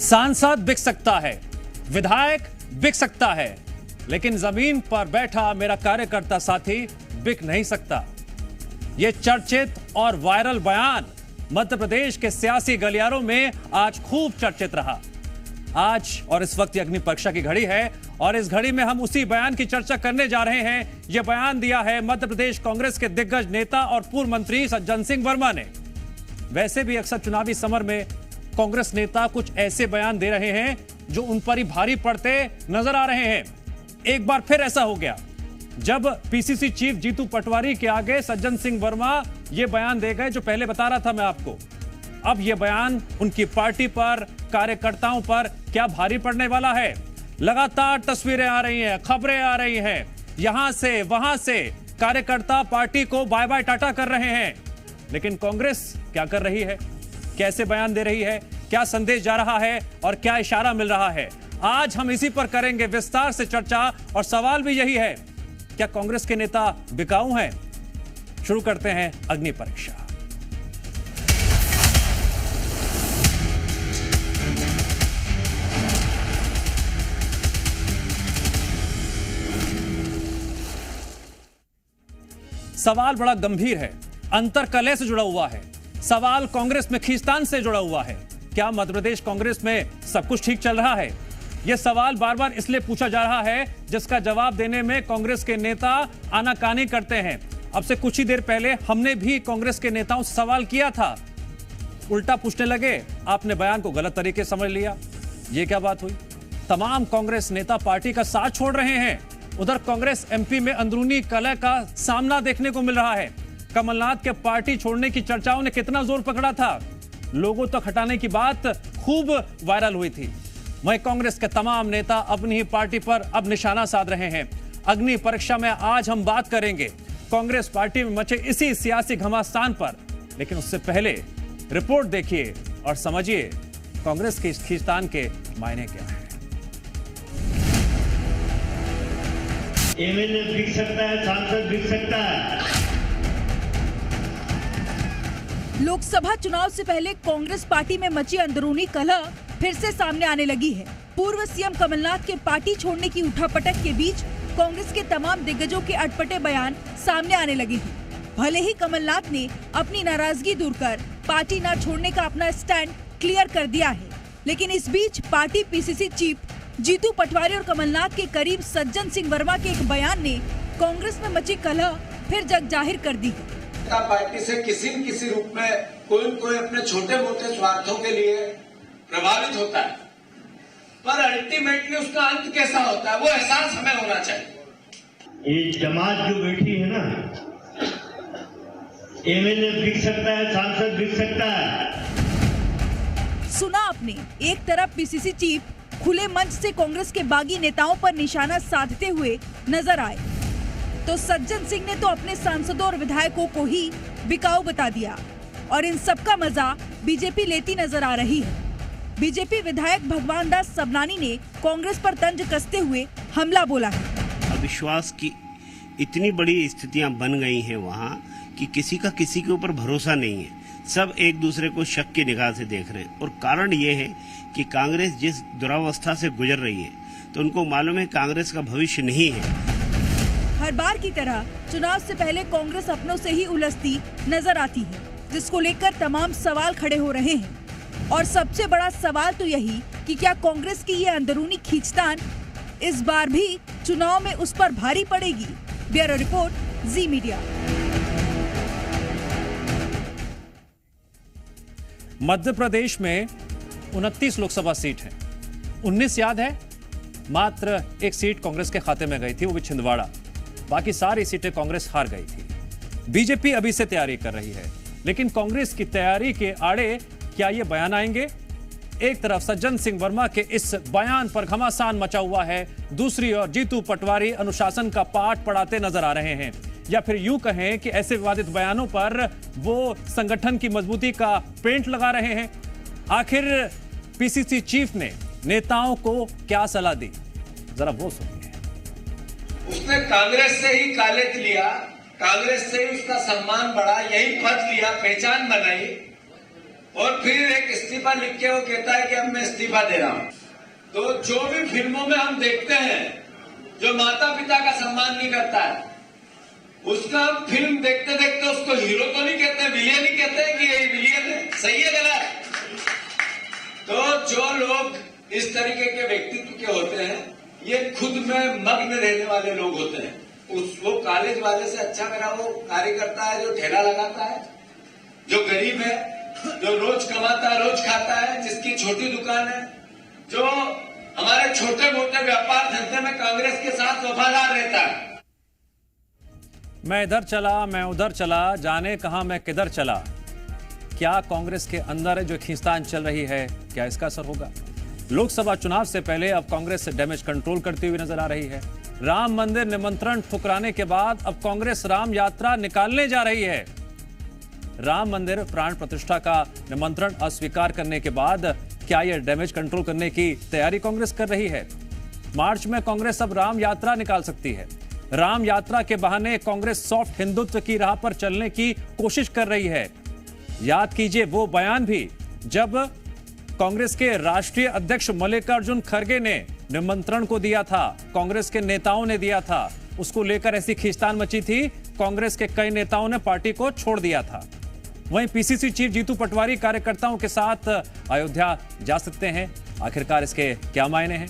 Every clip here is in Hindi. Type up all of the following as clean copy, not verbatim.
सांसद बिक सकता है, विधायक बिक सकता है, लेकिन जमीन पर बैठा मेरा कार्यकर्ता साथी बिक नहीं सकता। यह चर्चित और वायरल बयान मध्य प्रदेश के सियासी गलियारों में आज खूब चर्चित रहा। आज और इस वक्त अग्नि परीक्षा की घड़ी है और इस घड़ी में हम उसी बयान की चर्चा करने जा रहे हैं। यह बयान दिया है मध्य प्रदेश कांग्रेस के दिग्गज नेता और पूर्व मंत्री सज्जन सिंह वर्मा ने। वैसे भी अक्सर चुनावी समर में कांग्रेस नेता कुछ ऐसे बयान दे रहे हैं जो उन पर ही भारी पड़ते नजर आ रहे हैं। एक बार फिर ऐसा हो गया जब पीसीसी चीफ जीतू पटवारी के आगे सज्जन सिंह वर्मा यह बयान दे गए जो पहले बता रहा था मैं आपको। अब यह बयान उनकी पार्टी पर, कार्यकर्ताओं पर क्या भारी पड़ने वाला है। लगातार तस्वीरें आ रही हैं, खबरें आ रही हैं, यहां से वहां से कार्यकर्ता पार्टी को बाय बाय टाटा कर रहे हैं। लेकिन कांग्रेस क्या कर रही है, कैसे बयान दे रही है, क्या संदेश जा रहा है और क्या इशारा मिल रहा है, आज हम इसी पर करेंगे विस्तार से चर्चा। और सवाल भी यही है, क्या कांग्रेस के नेता बिकाऊ हैं? शुरू करते हैं अग्नि परीक्षा। सवाल बड़ा गंभीर है, अंतरकलह से जुड़ा हुआ है। सवाल कांग्रेस में खींचतान से जुड़ा हुआ है। क्या मध्य प्रदेश कांग्रेस में सब कुछ ठीक चल रहा है? यह सवाल बार बार इसलिए पूछा जा रहा है जिसका जवाब देने में कांग्रेस के नेता आनाकानी करते हैं। अब से कुछ ही देर पहले हमने भी कांग्रेस के नेताओं से सवाल किया था, उल्टा पूछने लगे, आपने बयान को गलत तरीके से समझ लिया। यह क्या बात हुई? तमाम कांग्रेस नेता पार्टी का साथ छोड़ रहे हैं। उधर कांग्रेस एमपी में अंदरूनी कलह का सामना देखने को मिल रहा है। कमलनाथ के पार्टी छोड़ने की चर्चाओं ने कितना जोर पकड़ा था, लोगों तक हटाने की बात खूब वायरल हुई थी। वहीं कांग्रेस के तमाम नेता अपनी ही पार्टी पर अब निशाना साध रहे हैं। अग्नि परीक्षा में आज हम बात करेंगे कांग्रेस पार्टी में मचे इसी सियासी घमासान पर। लेकिन उससे पहले रिपोर्ट देखिए और समझिए कांग्रेस के इस खींचतान के मायने क्या है। एमएलए बिक सकता है, सांसद बिक सकता है। लोकसभा चुनाव से पहले कांग्रेस पार्टी में मची अंदरूनी कलह फिर से सामने आने लगी है। पूर्व सीएम कमलनाथ के पार्टी छोड़ने की उठापटक के बीच कांग्रेस के तमाम दिग्गजों के अटपटे बयान सामने आने लगे हैं। भले ही कमलनाथ ने अपनी नाराजगी दूर कर पार्टी न छोड़ने का अपना स्टैंड क्लियर कर दिया है, लेकिन इस बीच party PCC chief Jitu Patwari और कमलनाथ के करीब सज्जन सिंह वर्मा के एक बयान ने कांग्रेस में मची कलह फिर जग जाहिर कर दी है। पार्टी से किसी न किसी रूप में कोई अपने छोटे मोटे स्वार्थों के लिए प्रभावित होता है, पर अल्टीमेटली उसका अंत कैसा होता है वो एहसास हमें होना चाहिए। ये जमात जो बैठी है ना, एमएलए बिक सकता है, सांसद बिक सकता है। सुना आपने, एक तरफ पीसीसी चीफ खुले मंच से कांग्रेस के बागी नेताओं पर निशाना साधते हुए नजर आए, तो सज्जन सिंह ने तो अपने सांसदों और विधायकों को ही बिकाऊ बता दिया और इन सबका मजा बीजेपी लेती नजर आ रही है। बीजेपी विधायक भगवान दास सबनानी ने कांग्रेस पर तंज कसते हुए हमला बोला है। अविश्वास की इतनी बड़ी स्थितियां बन गई हैं वहां कि किसी का किसी के ऊपर भरोसा नहीं है। सब एक दूसरे को शक की निगाह से देख रहे हैं और कारण ये है कि कांग्रेस जिस दुरावस्था से गुजर रही है तो उनको मालूम है कांग्रेस का भविष्य नहीं है। हर बार की तरह चुनाव से पहले कांग्रेस अपनों से ही उलझती नजर आती है, जिसको लेकर तमाम सवाल खड़े हो रहे हैं। और सबसे बड़ा सवाल तो यही कि क्या कांग्रेस की ये अंदरूनी खींचतान इस बार भी चुनाव में उस पर भारी पड़ेगी। ब्यूरो रिपोर्ट, जी मीडिया। मध्य प्रदेश में 29 लोकसभा सीट है, 19 याद है, मात्र एक सीट कांग्रेस के खाते में गई थी, वो भी छिंदवाड़ा। बाकी सारी सीटें कांग्रेस हार गई थी। बीजेपी अभी से तैयारी कर रही है, लेकिन कांग्रेस की तैयारी के आड़े क्या ये बयान आएंगे? एक तरफ सज्जन सिंह वर्मा के इस बयान पर घमासान मचा हुआ है, दूसरी ओर जीतू पटवारी अनुशासन का पाठ पढ़ाते नजर आ रहे हैं, या फिर यूं कहें कि ऐसे विवादित बयानों पर वो संगठन की मजबूती का पेंट लगा रहे हैं। आखिर पीसीसी चीफ ने नेताओं को क्या सलाह दी, जरा वो सुनिए। उसने कांग्रेस से ही कालेत लिया, कांग्रेस से ही उसका सम्मान बढ़ा, यही पद लिया, पहचान बनाई और फिर एक इस्तीफा लिख के वो कहता है कि अब मैं इस्तीफा दे रहा हूं। तो जो भी फिल्मों में हम देखते हैं जो माता पिता का सम्मान नहीं करता है, उसका फिल्म देखते देखते उसको हीरो तो नहीं कहते, विलियन ही कहते हैं कि ये विलियन है। सही है गलत? तो जो लोग इस तरीके के व्यक्तित्व के होते हैं, ये खुद में मग्न रहने वाले लोग होते हैं। वो कॉलेज वाले से अच्छा मेरा वो कार्यकर्ता है जो ठेला लगाता है, जो गरीब है, जो रोज कमाता है रोज खाता है, जिसकी छोटी दुकान है, जो हमारे छोटे मोटे व्यापार धंधे में कांग्रेस के साथ वफादार रहता है। मैं इधर चला, मैं उधर चला, जाने कहां मैं किधर चला। क्या कांग्रेस के अंदर जो खींचतान चल रही है, क्या इसका असर होगा? लोकसभा चुनाव से पहले अब कांग्रेस डैमेज कंट्रोल करती हुई नजर आ रही है। राम मंदिर निमंत्रण ठुकराने के बाद अब कांग्रेस राम यात्रा निकालने जा रही है। राम मंदिर प्राण प्रतिष्ठा का निमंत्रण अस्वीकार करने के बाद क्या यह डैमेज कंट्रोल करने की तैयारी कांग्रेस कर रही है? मार्च में कांग्रेस अब राम यात्रा निकाल सकती है। राम यात्रा के बहाने कांग्रेस सॉफ्ट हिंदुत्व की राह पर चलने की कोशिश कर रही है। याद कीजिए वो बयान भी जब कांग्रेस के राष्ट्रीय अध्यक्ष मल्लिकार्जुन खड़गे ने निमंत्रण को दिया था, कांग्रेस के नेताओं ने दिया था, उसको लेकर ऐसी खींचतान मची थी, कांग्रेस के कई नेताओं ने पार्टी को छोड़ दिया था। वहीं पीसीसी चीफ जीतू पटवारी कार्यकर्ताओं के साथ अयोध्या जा सकते हैं, आखिरकार इसके क्या मायने हैं?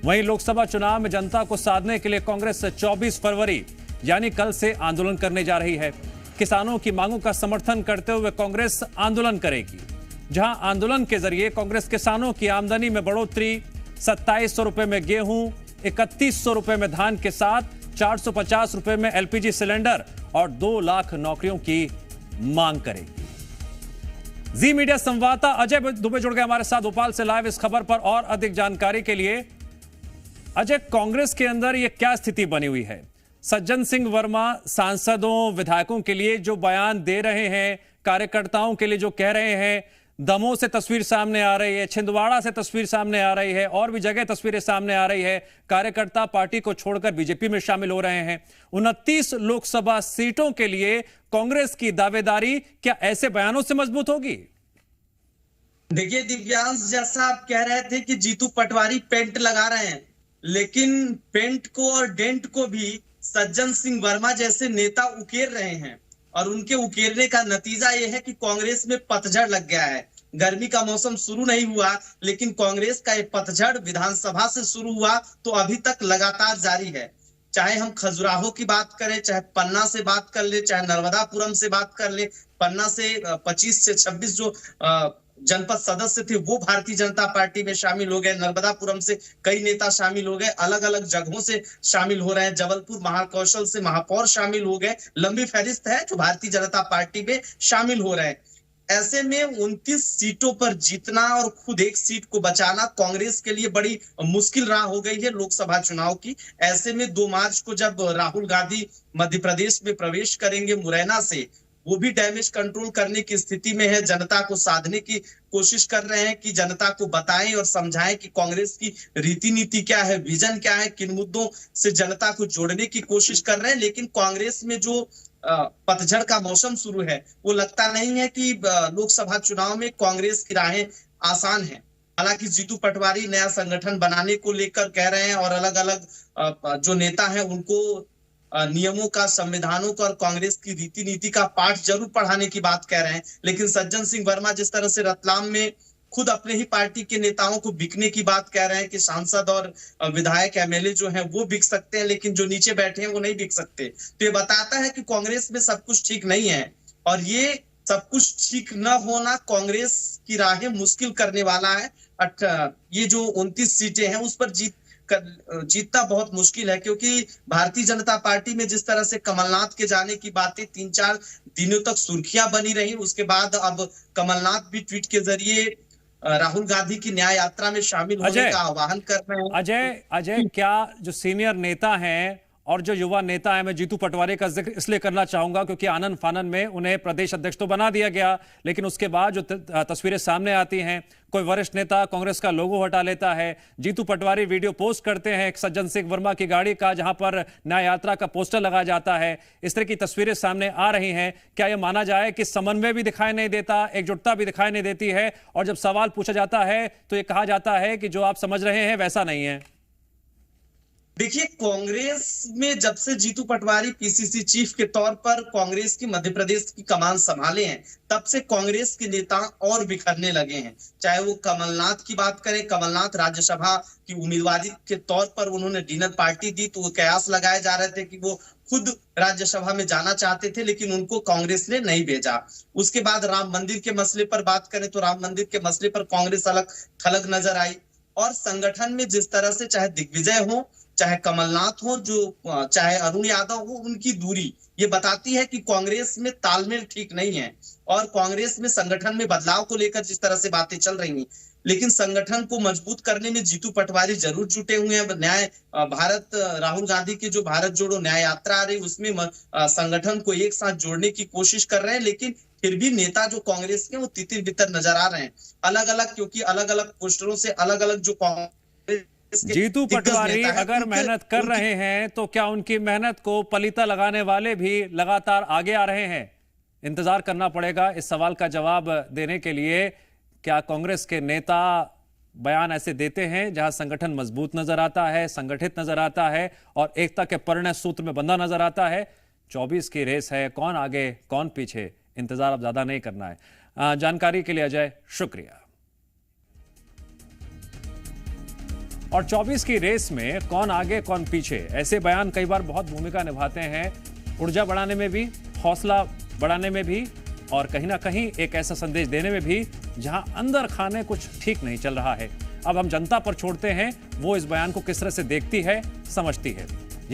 वहीं लोकसभा चुनाव में जनता को साधने के लिए कांग्रेस 24 फरवरी यानी कल से आंदोलन करने जा रही है। किसानों की मांगों का समर्थन करते हुए कांग्रेस आंदोलन करेगी, जहां आंदोलन के जरिए कांग्रेस किसानों की आमदनी में बढ़ोतरी, 2700 रुपए में गेहूं, 3100 रुपए में धान के साथ 450 रुपए में एलपीजी सिलेंडर और 2 लाख नौकरियों की मांग करेगी। जी मीडिया संवाददाता अजय दुबे जुड़ गए हमारे साथ भोपाल से लाइव इस खबर पर और अधिक जानकारी के लिए। अजय, कांग्रेस के अंदर यह क्या स्थिति बनी हुई है? सज्जन सिंह वर्मा सांसदों विधायकों के लिए जो बयान दे रहे हैं, कार्यकर्ताओं के लिए जो कह रहे हैं, दमोह से तस्वीर सामने आ रही है, छिंदवाड़ा से तस्वीर सामने आ रही है, और भी जगह तस्वीरें सामने आ रही है। कार्यकर्ता पार्टी को छोड़कर बीजेपी में शामिल हो रहे हैं। 29 लोकसभा सीटों के लिए कांग्रेस की दावेदारी क्या ऐसे बयानों से मजबूत होगी? देखिए दिव्यांश, जैसा आप कह रहे थे कि जीतू पटवारी पेंट लगा रहे हैं, लेकिन पेंट को और डेंट को भी सज्जन सिंह वर्मा जैसे नेता उकेर रहे हैं, और उनके उकेरने का नतीजा यह है कि कांग्रेस में पतझड़ लग गया है। गर्मी का मौसम शुरू नहीं हुआ, लेकिन कांग्रेस का ये पतझड़ विधानसभा से शुरू हुआ तो अभी तक लगातार जारी है। चाहे हम खजुराहो की बात करें, चाहे पन्ना से बात कर ले, चाहे नर्मदापुरम से बात कर ले। पन्ना से 25 से 26 जो जनपद सदस्य थे वो भारतीय जनता पार्टी में शामिल हो गए। नर्मदापुरम से कई नेता शामिल हो गए, अलग अलग जगहों से शामिल हो रहे हैं। जबलपुर महाकौशल से महापौर शामिल हो गए। लंबी फहरिस्त है जो भारतीय जनता पार्टी में शामिल हो रहे हैं। ऐसे में 29 सीटों पर जीतना और खुद एक सीट को बचाना कांग्रेस के लिए बड़ी मुश्किल राह हो गई है लोकसभा चुनाव की। ऐसे में 2 मार्च को जब राहुल गांधी मध्य प्रदेश में प्रवेश करेंगे मुरैना से, वो भी डैमेज कंट्रोल करने की स्थिति में है। जनता को साधने की कोशिश कर रहे हैं कि जनता को बताएं और समझाएं कि कांग्रेस की रीति नीति क्या है, विजन क्या है, किन मुद्दों से जनता को जोड़ने की कोशिश कर रहे हैं। लेकिन कांग्रेस में जो पतझड़ का मौसम शुरू है, वो लगता नहीं है कि लोकसभा चुनाव में कांग्रेस की राहें आसान है। हालांकि जीतू पटवारी नया संगठन बनाने को लेकर कह रहे हैं और अलग अलग जो नेता हैं उनको नियमों का, संविधानों का और कांग्रेस की रीति नीति का पाठ जरूर पढ़ाने की बात कह रहे हैं। लेकिन सज्जन सिंह वर्मा जिस तरह से रतलाम में खुद अपने ही पार्टी के नेताओं को बिकने की बात कह रहे हैं कि सांसद और विधायक एमएलए जो हैं वो बिक सकते हैं, लेकिन जो नीचे बैठे हैं वो नहीं बिक सकते। तो ये बताता है कि कांग्रेस में सब कुछ ठीक नहीं है, और ये सब कुछ ठीक न होना कांग्रेस की राहें मुश्किल करने वाला है। ये जो 29 सीटें हैं उस पर जीतना बहुत मुश्किल है, क्योंकि भारतीय जनता पार्टी में जिस तरह से कमलनाथ के जाने की बातें 3-4 दिनों तक सुर्खियां बनी रही, उसके बाद अब कमलनाथ भी ट्वीट के जरिए राहुल गांधी की न्याय यात्रा में शामिल होने का आह्वान कर रहे हैं। अजय, क्या जो सीनियर नेता हैं और जो युवा नेता है, मैं जीतू पटवारी का जिक्र इसलिए करना चाहूंगा क्योंकि आनन फानन में उन्हें प्रदेश अध्यक्ष तो बना दिया गया, लेकिन उसके बाद जो तस्वीरें सामने आती हैं, कोई वरिष्ठ नेता कांग्रेस का लोगो हटा लेता है। जीतू पटवारी वीडियो पोस्ट करते हैं एक सज्जन सिंह वर्मा की गाड़ी का, जहां पर न्याय यात्रा का पोस्टर लगाया जाता है। इस तरह की तस्वीरें सामने आ रही हैं। क्या यह माना जाए कि समन्वय भी दिखाई नहीं देता, एकजुटता भी दिखाई नहीं देती है, और जब सवाल पूछा जाता है तो यह कहा जाता है कि जो आप समझ रहे हैं वैसा नहीं है? देखिए, कांग्रेस में जब से जीतू पटवारी पीसीसी चीफ के तौर पर कांग्रेस की मध्य प्रदेश की कमान संभाले हैं, तब से कांग्रेस के नेता और बिखरने लगे हैं। चाहे वो कमलनाथ की बात करें, कमलनाथ राज्यसभा की उम्मीदवारी के तौर पर उन्होंने डिनर पार्टी दी, तो वो कयास लगाए जा रहे थे कि वो खुद राज्यसभा में जाना चाहते थे, लेकिन उनको कांग्रेस ने नहीं भेजा। उसके बाद राम मंदिर के मसले पर बात करें तो राम मंदिर के मसले पर कांग्रेस अलग थलग नजर आई। और संगठन में जिस तरह से चाहे दिग्विजय हो, चाहे कमलनाथ हो, जो चाहे अरुण यादव हो, उनकी दूरी ये बताती है कि कांग्रेस में तालमेल ठीक नहीं है। और कांग्रेस में संगठन में बदलाव को लेकर जिस तरह से बातें चल रही हैं, लेकिन संगठन को मजबूत करने में जीतू पटवारी जरूर जुटे हुए हैं। न्याय भारत राहुल गांधी की जो भारत जोड़ो न्याय यात्रा आ रही, उसमें संगठन को एक साथ जोड़ने की कोशिश कर रहे हैं, लेकिन फिर भी नेता जो कांग्रेस के वो तितर बितर नजर आ रहे हैं अलग अलग, क्योंकि अलग अलग पोस्टरों से अलग अलग जो कांग्रेस जीतू पटवारी अगर मेहनत कर रहे हैं तो क्या उनकी मेहनत को पलीता लगाने वाले भी लगातार आगे आ रहे हैं? इंतजार करना पड़ेगा इस सवाल का जवाब देने के लिए। क्या कांग्रेस के नेता बयान ऐसे देते हैं जहां संगठन मजबूत नजर आता है, संगठित नजर आता है और एकता के परिणय सूत्र में बंधा नजर आता है? 24 की रेस है, कौन आगे कौन पीछे, इंतजार अब ज्यादा नहीं करना है। जानकारी के लिए अजय शुक्रिया। और 24 की रेस में कौन आगे कौन पीछे, ऐसे बयान कई बार बहुत भूमिका निभाते हैं, ऊर्जा बढ़ाने में भी, हौसला बढ़ाने में भी, और कहीं ना कहीं एक ऐसा संदेश देने में भी जहां अंदर खाने कुछ ठीक नहीं चल रहा है। अब हम जनता पर छोड़ते हैं वो इस बयान को किस तरह से देखती है, समझती है।